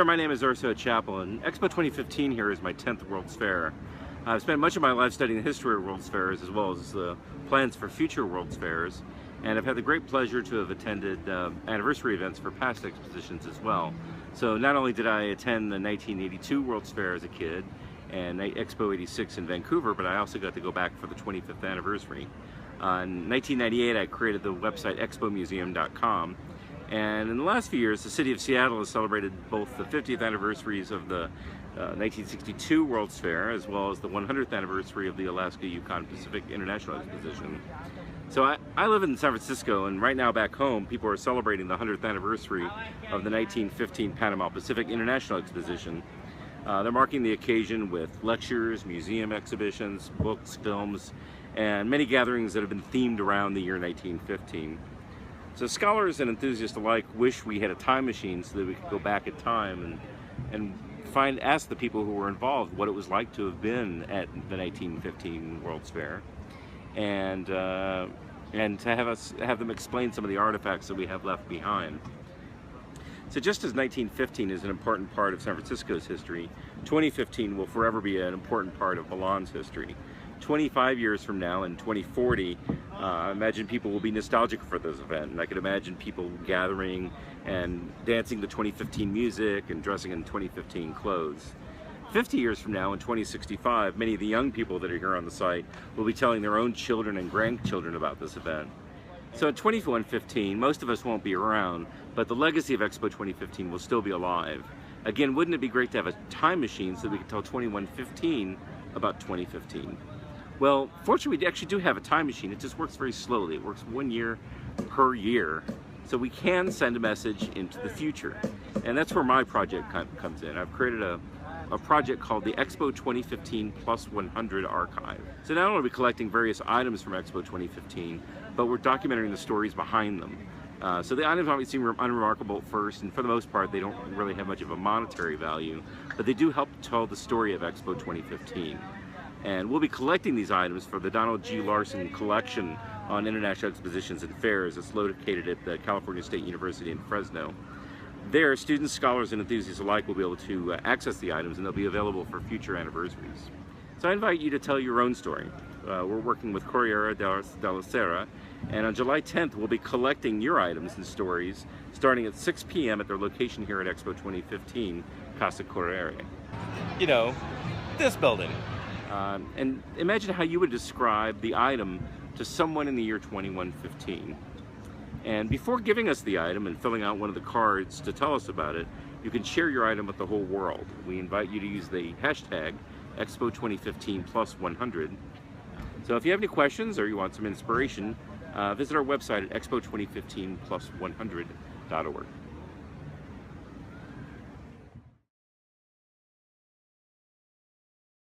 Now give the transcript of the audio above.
there, my name is Urso Chappell, and Expo 2015 here is my 10th World's Fair. I've spent much of my life studying the history of World's Fairs as well as the plans for future World's Fairs, and I've had the great pleasure to have attended anniversary events for past expositions as well. So not only did I attend the 1982 World's Fair as a kid and Expo 86 in Vancouver, but I also got to go back for the 25th anniversary. In 1998 I created the website expomuseum.com. And in the last few years, the city of Seattle has celebrated both the 50th anniversaries of the 1962 World's Fair as well as the 100th anniversary of the Alaska Yukon Pacific International Exposition. So I live in San Francisco, and right now back home, people are celebrating the 100th anniversary of the 1915 Panama Pacific International Exposition. They're marking the occasion with lectures, museum exhibitions, books, films, and many gatherings that have been themed around the year 1915. So scholars and enthusiasts alike wish we had a time machine so that we could go back in time and ask the people who were involved what it was like to have been at the 1915 World's Fair, and to have them explain some of the artifacts that we have left behind. So just as 1915 is an important part of San Francisco's history, 2015 will forever be an important part of Milan's history. 25 years from now, in 2040, I imagine people will be nostalgic for this event, and I could imagine people gathering and dancing to 2015 music and dressing in 2015 clothes. 50 years from now, in 2065, many of the young people that are here on the site will be telling their own children and grandchildren about this event. So in 2115, most of us won't be around, but the legacy of Expo 2015 will still be alive. Again, wouldn't it be great to have a time machine so that we could tell 2115 about 2015? Well, fortunately, we actually do have a time machine. It just works very slowly. It works 1 year per year. So we can send a message into the future. And that's where my project comes in. I've created a project called the Expo 2015 Plus 100 Archive. So not only are we collecting various items from Expo 2015, but we're documenting the stories behind them. So the items might seem unremarkable at first, and for the most part, they don't really have much of a monetary value, but they do help tell the story of Expo 2015. And we'll be collecting these items for the Donald G. Larson Collection on International Expositions and Fairs. It's located at the California State University in Fresno. There, students, scholars, and enthusiasts alike will be able to access the items, and they'll be available for future anniversaries. So I invite you to tell your own story. We're working with Corriere della Sera, and on July 10th, we'll be collecting your items and stories starting at 6 p.m. at their location here at Expo 2015, Casa Corriere. You know, this building. And imagine how you would describe the item to someone in the year 2115. And before giving us the item and filling out one of the cards to tell us about it, you can share your item with the whole world. We invite you to use the hashtag Expo 2015 Plus 100. So if you have any questions or you want some inspiration, visit our website at expo2015plus100.org.